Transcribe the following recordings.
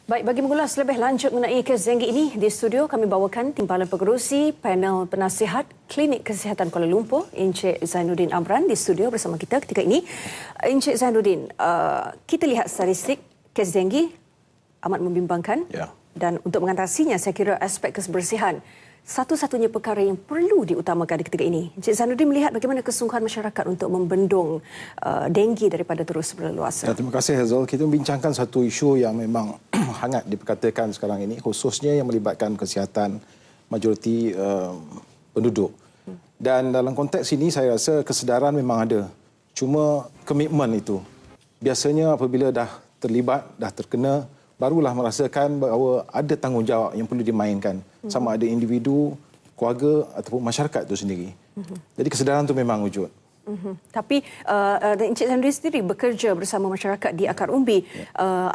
Baik, bagi mengulas lebih lanjut mengenai kes denggi ini, di studio kami bawakan Timbalan Pengerusi Panel Penasihat Klinik Kesihatan Kuala Lumpur, Encik Zainuddin Amran di studio bersama kita ketika ini. Encik Zainuddin, kita lihat statistik kes denggi amat membimbangkan. Ya. Dan untuk mengatasinya, saya kira aspek kebersihan satu-satunya perkara yang perlu diutamakan di ketika ini. Encik Zainuddin melihat bagaimana kesungguhan masyarakat untuk membendung denggi daripada terus berleluasa. Ya, terima kasih Hazel. Kita membincangkan satu isu yang memang hangat diperkatakan sekarang ini, khususnya yang melibatkan kesihatan majoriti penduduk. Dan dalam konteks ini saya rasa kesedaran memang ada. Cuma komitmen itu biasanya apabila dah terlibat, dah terkena, barulah merasakan bahawa ada tanggungjawab yang perlu dimainkan. Sama ada individu, keluarga ataupun masyarakat itu sendiri. Jadi kesedaran itu memang wujud. Tapi Encik Zainuddin sendiri bekerja bersama masyarakat di akar umbi.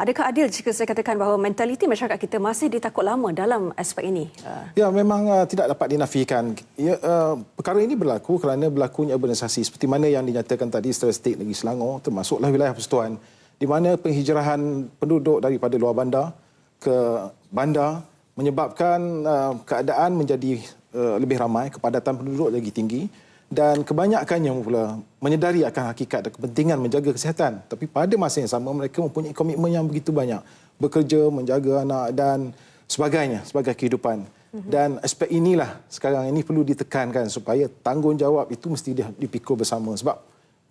Adakah adil jika saya katakan bahawa mentaliti masyarakat kita masih ditakut lama dalam aspek ini? Ya, memang tidak dapat dinafikan. Ya, perkara ini berlaku kerana berlakunya urbanisasi seperti mana yang dinyatakan tadi statistik Negeri Selangor, termasuklah wilayah Persekutuan, di mana penghijrahan penduduk daripada luar bandar ke bandar menyebabkan keadaan menjadi lebih ramai, kepadatan penduduk lagi tinggi dan kebanyakannya pula menyedari akan hakikat dan kepentingan menjaga kesihatan. Tapi pada masa yang sama mereka mempunyai komitmen yang begitu banyak, bekerja, menjaga anak dan sebagainya sebagai kehidupan. Dan aspek inilah sekarang ini perlu ditekankan supaya tanggungjawab itu mesti dipikul bersama. Sebab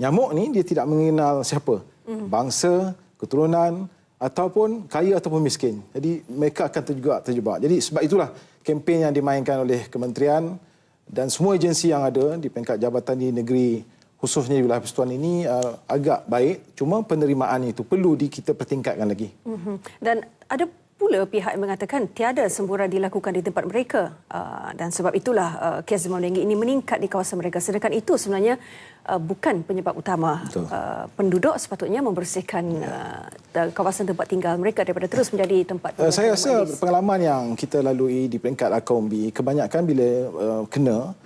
nyamuk ni dia tidak mengenal siapa, bangsa, keturunan ataupun kaya ataupun miskin. Jadi mereka akan terjebak. Jadi sebab itulah kempen yang dimainkan oleh kementerian dan semua agensi yang ada di peringkat jabatan di negeri, khususnya di wilayah Persekutuan ini agak baik. Cuma penerimaan itu perlu kita pertingkatkan lagi. Dan ada pula pihak yang mengatakan tiada sempurna dilakukan di tempat mereka. Dan sebab itulah kes demam denggi ini meningkat di kawasan mereka. Sedangkan itu sebenarnya bukan penyebab utama. Penduduk sepatutnya membersihkan kawasan tempat tinggal mereka daripada terus menjadi tempat saya rasa pengalaman yang kita lalui di peringkat akar umbi, kebanyakan bila kena,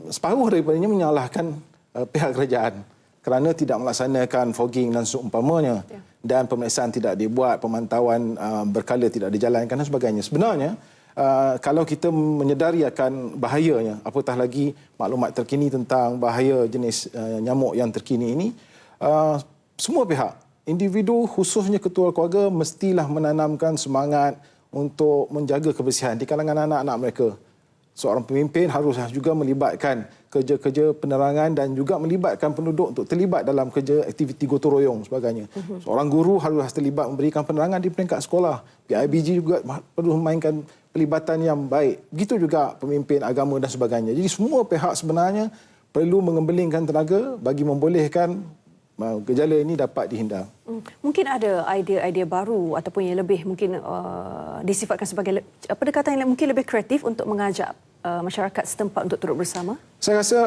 separuh daripadanya menyalahkan pihak kerajaan kerana tidak melaksanakan fogging dan seumpamanya. Dan pemeriksaan tidak dibuat, pemantauan berkala tidak dijalankan dan sebagainya. Sebenarnya, kalau kita menyedari akan bahayanya, apatah lagi maklumat terkini tentang bahaya jenis nyamuk yang terkini ini, semua pihak, individu khususnya ketua keluarga mestilah menanamkan semangat untuk menjaga kebersihan di kalangan anak-anak mereka. Seorang pemimpin harus juga melibatkan kerja-kerja penerangan dan juga melibatkan penduduk untuk terlibat dalam kerja aktiviti gotong royong sebagainya. Seorang guru harus terlibat memberikan penerangan di peringkat sekolah. PIBG juga perlu memainkan pelibatan yang baik. Begitu juga pemimpin agama dan sebagainya. Jadi semua pihak sebenarnya perlu mengembelingkan tenaga bagi membolehkan gejala ini dapat dihindar. Mungkin ada idea-idea baru ataupun yang lebih mungkin disifatkan sebagai pendekatan yang mungkin lebih kreatif untuk mengajak masyarakat setempat untuk turut bersama? Saya rasa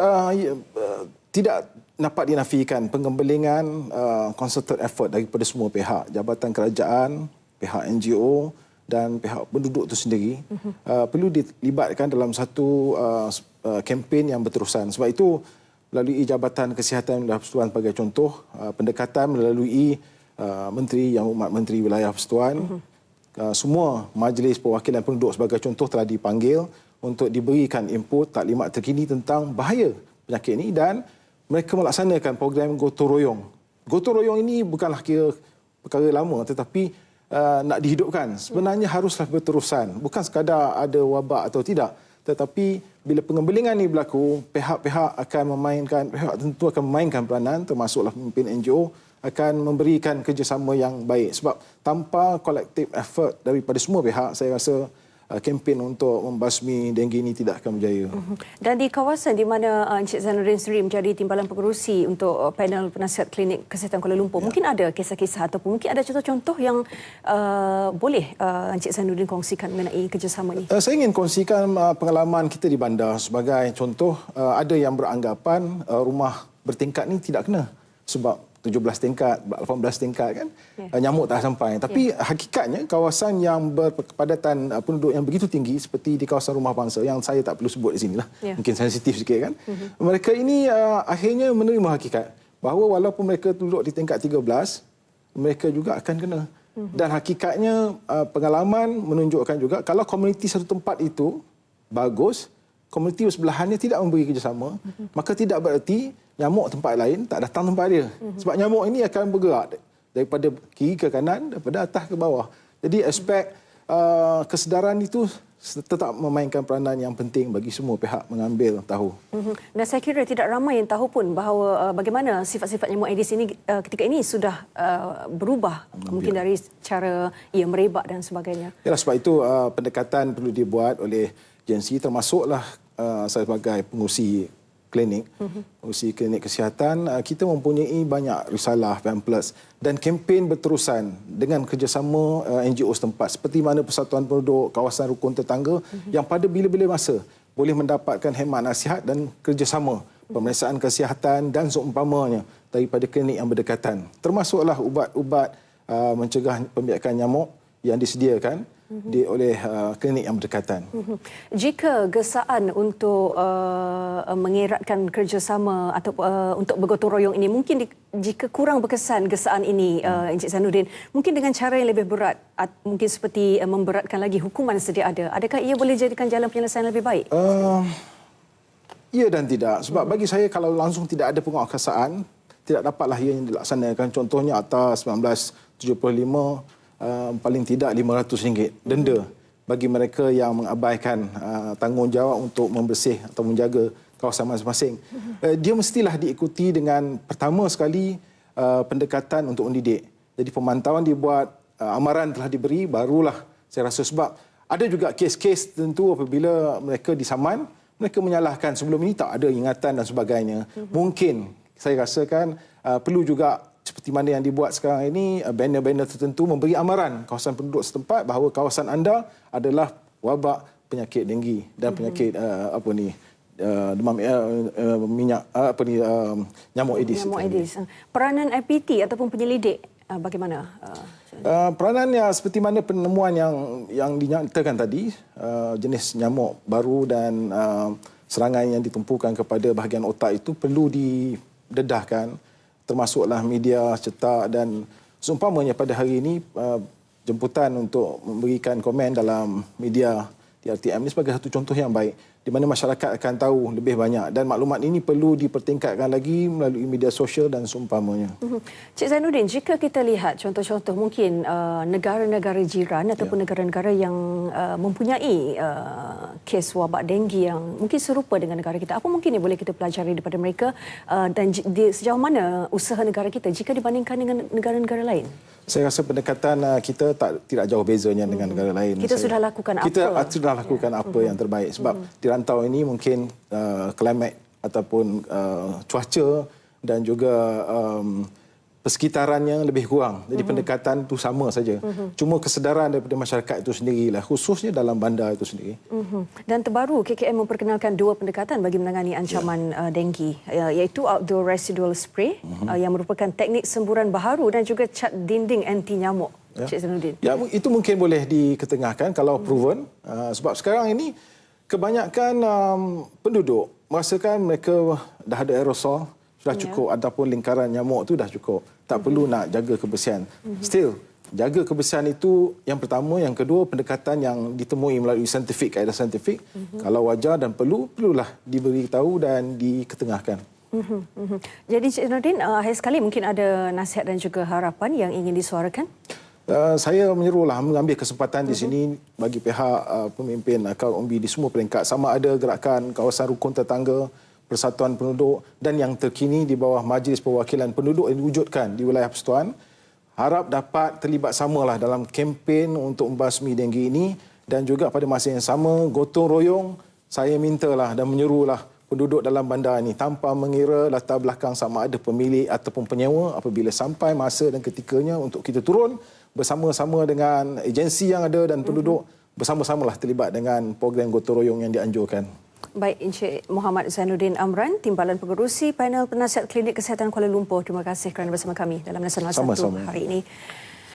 tidak dapat dinafikan pengembelingan concerted effort daripada semua pihak, jabatan kerajaan, pihak NGO dan pihak penduduk itu sendiri perlu dilibatkan dalam satu kempen yang berterusan. Sebab itu melalui Jabatan Kesihatan Wilayah Persekutuan sebagai contoh, pendekatan melalui Menteri Yang Berhormat Menteri Wilayah Persekutuan, semua majlis perwakilan penduduk sebagai contoh telah dipanggil untuk diberikan input taklimat terkini tentang bahaya penyakit ini dan mereka melaksanakan program gotong royong. Gotong royong ini bukanlah kira perkara lama tetapi nak dihidupkan. Sebenarnya haruslah berterusan. Bukan sekadar ada wabak atau tidak. Tetapi bila pengembelingan ini berlaku, pihak-pihak tentu akan memainkan peranan, termasuklah pemimpin NGO, akan memberikan kerjasama yang baik. Sebab tanpa collective effort daripada semua pihak, saya rasa kempen untuk membasmi denggi ini tidak akan berjaya. Dan di kawasan di mana Encik Zainuddin sendiri menjadi timbalan pengerusi untuk panel penasihat klinik kesihatan Kuala Lumpur, mungkin ada kisah-kisah ataupun mungkin ada contoh-contoh yang boleh Encik Zainuddin kongsikan mengenai kerjasama ini? Saya ingin kongsikan pengalaman kita di bandar. Sebagai contoh, ada yang beranggapan rumah bertingkat ni tidak kena sebab 17 tingkat, 18 tingkat kan, nyamuk tak sampai. Tapi hakikatnya kawasan yang berkepadatan penduduk yang begitu tinggi seperti di kawasan Rumah Bangsa yang saya tak perlu sebut di sinilah, mungkin sensitif sikit kan. Mereka ini akhirnya menerima hakikat bahawa walaupun mereka duduk di tingkat 13, mereka juga akan kena. Dan hakikatnya pengalaman menunjukkan juga kalau komuniti satu tempat itu bagus, komuniti sebelahannya tidak memberi kerjasama, maka tidak bererti nyamuk tempat lain tak datang tempat dia. Sebab nyamuk ini akan bergerak daripada kiri ke kanan, daripada atas ke bawah. Jadi aspek kesedaran itu tetap memainkan peranan yang penting bagi semua pihak mengambil tahu. Dan saya kira tidak ramai yang tahu pun bahawa bagaimana sifat-sifat nyamuk Aedes ini ketika ini sudah berubah. Mungkin dari cara ia merebak dan sebagainya. Yalah, sebab itu pendekatan perlu dibuat oleh agensi, termasuklah saya sebagai pengurusi klinik, pengurusi klinik kesihatan, kita mempunyai banyak risalah, pamphlet dan kempen berterusan dengan kerjasama NGO setempat seperti mana Persatuan Penduduk Kawasan Rukun Tetangga yang pada bila-bila masa boleh mendapatkan khidmat nasihat dan kerjasama pemeriksaan kesihatan dan seumpamanya daripada klinik yang berdekatan. Termasuklah ubat-ubat mencegah pembiakan nyamuk yang disediakan oleh klinik yang berdekatan. Jika gesaan untuk mengeratkan kerjasama atau untuk bergotong royong ini, mungkin jika kurang berkesan gesaan ini, Encik Zainuddin, mungkin dengan cara yang lebih berat, mungkin seperti memberatkan lagi hukuman sedia ada, adakah ia boleh jadikan jalan penyelesaian lebih baik? Ya dan tidak. Sebab bagi saya kalau langsung tidak ada penguatkuasaan, tidak dapatlah ia yang dilaksanakan. Contohnya atas 1975, paling tidak RM500 denda bagi mereka yang mengabaikan tanggungjawab untuk membersih atau menjaga kawasan masing-masing. Dia mestilah diikuti dengan pertama sekali pendekatan untuk mendidik. Jadi pemantauan dibuat, amaran telah diberi, barulah saya rasa. Sebab ada juga kes-kes tentu apabila mereka disaman, mereka menyalahkan sebelum ini tak ada ingatan dan sebagainya. Mungkin saya rasakan perlu juga seperti mana yang dibuat sekarang ini, banner-banner tertentu memberi amaran kawasan penduduk setempat bahawa kawasan anda adalah wabak penyakit denggi dan penyakit demam minyak nyamuk Aedes. Nyamuk Aedes. Peranan IPT ataupun penyelidik bagaimana? Peranannya seperti mana penemuan yang dinyatakan tadi, jenis nyamuk baru dan serangan yang ditumpukan kepada bahagian otak itu perlu didedahkan, termasuklah media cetak dan seumpamanya pada hari ini jemputan untuk memberikan komen dalam media TRTM ini sebagai satu contoh yang baik di mana masyarakat akan tahu lebih banyak dan maklumat ini perlu dipertingkatkan lagi melalui media sosial dan seumpamanya. Cik Zainuddin, jika kita lihat contoh-contoh mungkin negara-negara jiran ataupun negara-negara yang mempunyai kes wabak denggi yang mungkin serupa dengan negara kita, apa mungkin yang boleh kita pelajari daripada mereka dan sejauh mana usaha negara kita jika dibandingkan dengan negara-negara lain? Saya rasa pendekatan kita tidak jauh bezanya dengan negara lain. Kita sudah lakukan apa? Kita sudah lakukan apa yang terbaik. Sebab di rantau ini mungkin klimat ataupun cuaca dan juga persekitarannya lebih kurang. Jadi pendekatan itu sama saja. Cuma kesedaran daripada masyarakat itu sendirilah, khususnya dalam bandar itu sendiri. Dan terbaru KKM memperkenalkan dua pendekatan bagi menangani ancaman denggi, iaitu outdoor residual spray yang merupakan teknik semburan baharu dan juga cat dinding anti nyamuk. Cik Zainuddin. Ya, itu mungkin boleh diketengahkan kalau proven. Sebab sekarang ini kebanyakan penduduk merasakan mereka dah ada aerosol, sudah cukup, ataupun lingkaran nyamuk itu dah cukup. Tak perlu nak jaga kebersihan. Still, jaga kebersihan itu yang pertama. Yang kedua, pendekatan yang ditemui melalui saintifik, kaedah saintifik. Kalau wajar dan perlulah diberitahu dan diketengahkan. Jadi Cik Zainuddin, akhir sekali mungkin ada nasihat dan juga harapan yang ingin disuarakan? Saya menyerulah mengambil kesempatan di sini bagi pihak pemimpin KUMB di semua peringkat. Sama ada gerakan kawasan rukun tetangga, Persatuan Penduduk dan yang terkini di bawah Majlis Perwakilan Penduduk yang diwujudkan di wilayah Persatuan, harap dapat terlibat samalah dalam kempen untuk membasmi denggi ini dan juga pada masa yang sama gotong royong saya mintalah dan menyerulah penduduk dalam bandar ini tanpa mengira latar belakang sama ada pemilik ataupun penyewa apabila sampai masa dan ketikanya untuk kita turun bersama-sama dengan agensi yang ada dan penduduk bersama-samalah terlibat dengan program gotong royong yang dianjurkan. Baik, Encik Muhammad Zainuddin Amran, Timbalan Pengerusi Panel Penasihat Klinik Kesihatan Kuala Lumpur. Terima kasih kerana bersama kami dalam Nasional 1 hari ini.